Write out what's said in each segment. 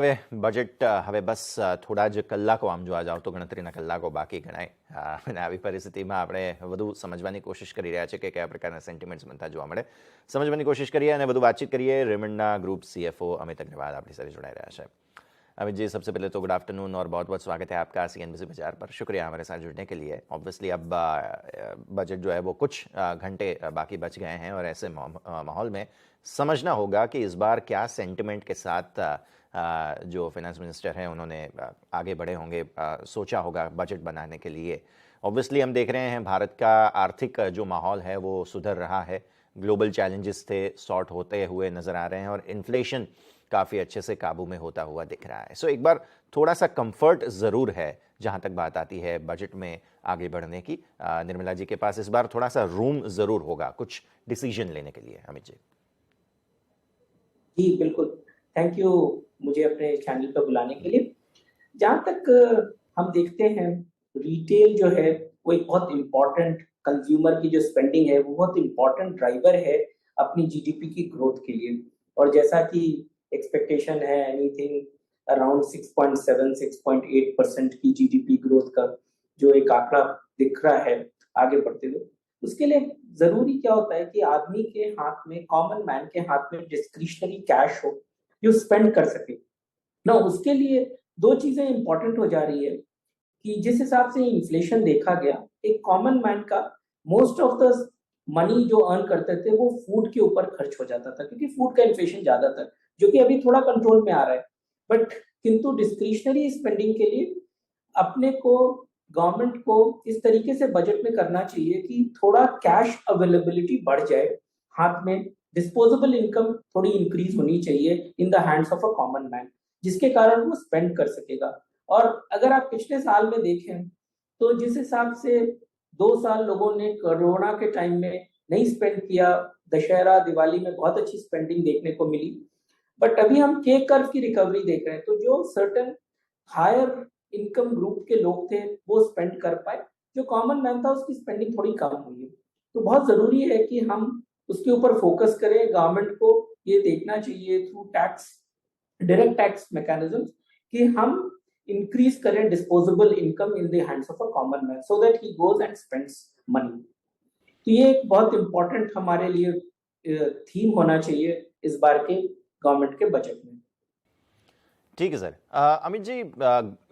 હવે બજેટ હવે બસ થોડા જ કલાકો આમ જોવા જાવ તો ગણતરીના કલાકો બાકી ગણાય અને આવી પરિસ્થિતિમાં આપણે વધુ સમજવાની કોશિશ કરી રહ્યા છીએ કે કયા પ્રકારના સેન્ટિમેન્ટ્સ બનતા જોવા મળે સમજવાની કોશિશ કરીએ અને વધુ વાતચીત કરીએ રેમંડના ग्रुप CFO अमित अग्रवाल अपनी सारी जुड़ाए रहा है। अमित जी, सबसे पहले तो गुड आफ्टरनून और बहुत बहुत स्वागत है आपका CNBC बाजार पर। शुक्रिया हमारे साथ जुड़ने के लिए। ऑब्वियसली अब बजट जो है वो कुछ घंटे बाकी बच गए हैं और ऐसे माहौल में समझना होगा कि इस बार क्या सेंटिमेंट के साथ जो फाइनेंस मिनिस्टर हैं उन्होंने आगे बढ़े होंगे, सोचा होगा बजट बनाने के लिए। ऑब्वियसली हम देख रहे हैं भारत का आर्थिक जो माहौल है वो सुधर रहा है, ग्लोबल चैलेंजेस थे सॉर्ट होते हुए नज़र आ रहे हैं और इन्फ्लेशन काफ़ी अच्छे से काबू में होता हुआ दिख रहा है। सो एक बार थोड़ा सा कंफर्ट ज़रूर है जहाँ तक बात आती है बजट में आगे बढ़ने की। निर्मला जी के पास इस बार थोड़ा सा रूम ज़रूर होगा कुछ डिसीजन लेने के लिए। अमित जी जी बिल्कुल, थैंक यू मुझे अपने चैनल पर बुलाने के लिए। जहाँ तक हम देखते हैं रिटेल जो है वो एक बहुत इम्पोर्टेंट कंज्यूमर की जो स्पेंडिंग है वो बहुत इम्पोर्टेंट ड्राइवर है अपनी जीडीपी की ग्रोथ के लिए। और जैसा कि एक्सपेक्टेशन है एनीथिंग अराउंड 6.7-6.8% की जीडीपी ग्रोथ का जो एक आंकड़ा दिख रहा है आगे बढ़ते हुए, उसके लिए जरूरी क्या होता है कि आदमी के हाथ में, कॉमन मैन के हाथ में डिस्क्रिशनरी कैश हो जो स्पेंड कर सके ना। उसके लिए दो चीजें इंपॉर्टेंट हो जा रही है कि जिस हिसाब से इन्फ्लेशन देखा गया, एक कॉमन मैन का मोस्ट ऑफ द मनी जो अर्न करते थे वो फूड के ऊपर खर्च हो जाता था, क्योंकि फूड का इन्फ्लेशन ज्यादा था जो कि अभी थोड़ा कंट्रोल में आ रहा है। बट किंतु डिस्क्रिशनरी स्पेंडिंग के लिए अपने को, गवर्नमेंट को इस तरीके से बजट में करना चाहिए कि थोड़ा कैश अवेलेबिलिटी बढ़ जाए, हाथ में डिस्पोजेबल इनकम थोड़ी इंक्रीज होनी चाहिए in the hands of a common man, जिसके कारण वो स्पेंड कर सकेगा। और अगर आप पिछले साल में देखें तो जिस हिसाब से 2 साल लोगों ने कोरोना के टाइम में नहीं स्पेंड किया, दशहरा दिवाली में बहुत अच्छी स्पेंडिंग देखने को मिली, बट अभी हम के कर्व की रिकवरी देख रहे हैं। तो जो सर्टन हायर इनकम ग्रुप के लोग थे वो स्पेंड कर पाए, जो कॉमन मैन था उसकी स्पेंडिंग थोड़ी कम हुई है। तो बहुत जरूरी है कि हम उसके ऊपर फोकस करें। गवर्नमेंट को ये देखना चाहिए through tax, direct tax mechanism, कि हम इंक्रीज करें disposable income in the hands of a common man so that he goes and spends money. तो ये एक बहुत इंपॉर्टेंट हमारे लिए थीम होना चाहिए इस बार के गवर्नमेंट के बजट में। ठीक है सर। अमित जी,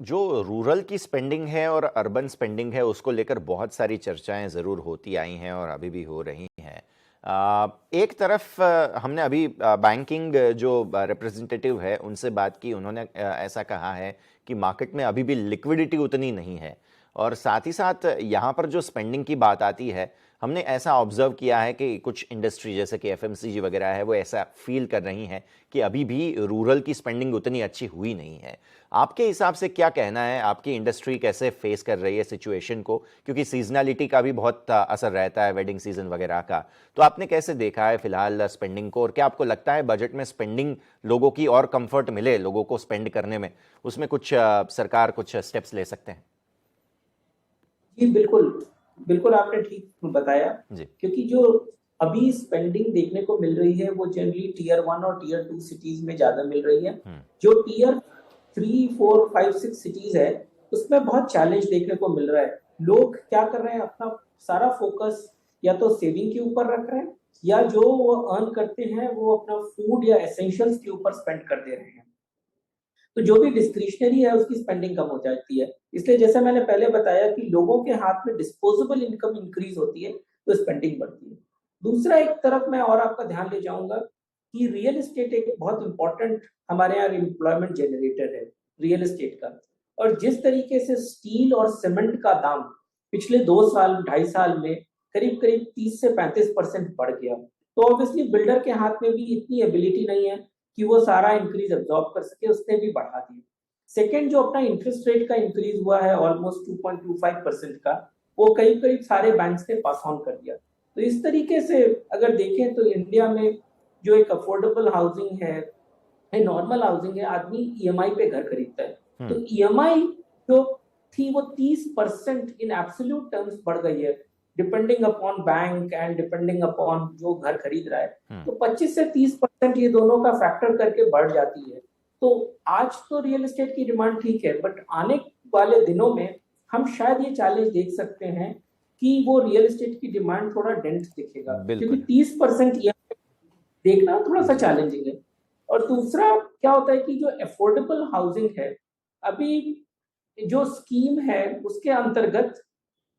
जो रूरल की स्पेंडिंग है और अर्बन स्पेंडिंग है उसको लेकर बहुत सारी चर्चाएं ज़रूर होती आई हैं और अभी भी हो रही हैं। एक तरफ हमने अभी बैंकिंग जो रिप्रेजेंटेटिव है उनसे बात की, उन्होंने ऐसा कहा है कि मार्केट में अभी भी लिक्विडिटी उतनी नहीं है और साथ ही साथ यहाँ पर जो स्पेंडिंग की बात आती है, हमने ऐसा ऑब्जर्व किया है कि कुछ इंडस्ट्री जैसे कि FMCG वगैरह है वो ऐसा फील कर रही हैं कि अभी भी रूरल की स्पेंडिंग उतनी अच्छी हुई नहीं है। आपके हिसाब से क्या कहना है, आपकी इंडस्ट्री कैसे फेस कर रही है सिचुएशन को, क्योंकि सीजनलिटी का भी बहुत असर रहता है, वेडिंग सीजन वगैरह का। तो आपने कैसे देखा है फिलहाल स्पेंडिंग को और क्या आपको लगता है बजट में स्पेंडिंग लोगों की और कंफर्ट मिले लोगों को स्पेंड करने में, उसमें कुछ सरकार कुछ स्टेप्स ले सकते हैं? जी बिल्कुल, बिल्कुल आपने ठीक बताया जी। क्योंकि जो अभी स्पेंडिंग देखने को मिल रही है वो जनरली टियर 1 और टियर 2 सिटीज में ज्यादा मिल रही है। जो टियर 3, 4, 5, 6 सिटीज है उसमें बहुत चैलेंज देखने को मिल रहा है। लोग क्या कर रहे हैं, अपना सारा फोकस या तो सेविंग के ऊपर रख रहे हैं या जो वो अर्न करते हैं वो अपना फूड या एसेंशियल्स के ऊपर स्पेंड कर दे रहे हैं। तो जो भी डिस्क्रिशनरी है उसकी स्पेंडिंग कम हो जाती है। इसलिए जैसे मैंने पहले बताया कि लोगों के हाथ में डिस्पोजेबल इनकम इंक्रीज होती है तो स्पेंडिंग बढ़ती है। दूसरा एक तरफ मैं और आपका ध्यान ले जाऊंगा कि रियल एस्टेट एक बहुत इंपॉर्टेंट हमारे यहाँ एम्प्लॉयमेंट जनरेटर है रियल एस्टेट का। और जिस तरीके से स्टील और सीमेंट का दाम पिछले 2 साल 2.5 साल में करीब करीब 30 से 35% बढ़ गया, तो ऑब्वियसली बिल्डर के हाथ में भी इतनी एबिलिटी नहीं है कि वो सारा इंक्रीज एब्जॉर्ब कर सके, उसने भी बढ़ा दिया। सेकेंड, जो अपना इंटरेस्ट रेट का इंक्रीज हुआ है ऑलमोस्ट 2.25% का, वो करीब करीब सारे बैंक ने पास ऑन कर दिया। तो इस तरीके से अगर देखें तो इंडिया में जो एक अफोर्डेबल हाउसिंग है, नॉर्मल हाउसिंग है, आदमी ईएमआई पे घर खरीदता है। तो ईएमआई जो थी वो 30% इन एब्सोल्यूट टर्म्स बढ़ गई है, depending upon bank and depending upon जो घर खरीद रहा है। तो 25 से 30% ये दोनों का फैक्टर करके बढ़ जाती है। तो आज तो रियल एस्टेट की डिमांड ठीक है, बट आने वाले दिनों में हम शायद ये चैलेंज देख सकते हैं कि वो रियल एस्टेट की डिमांड थोड़ा डेंट दिखेगा, क्योंकि बिल्कुल 30% देखना थोड़ा सा चैलेंजिंग है। और दूसरा क्या होता है कि जो अफोर्डेबल हाउसिंग है, अभी जो स्कीम है उसके अंतर्गत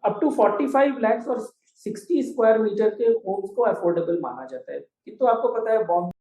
अप टू 45 लाख और 60 स्क्वायर मीटर के होम्स को अफोर्डेबल माना जाता है। किंतु आपको पता है बॉम्बे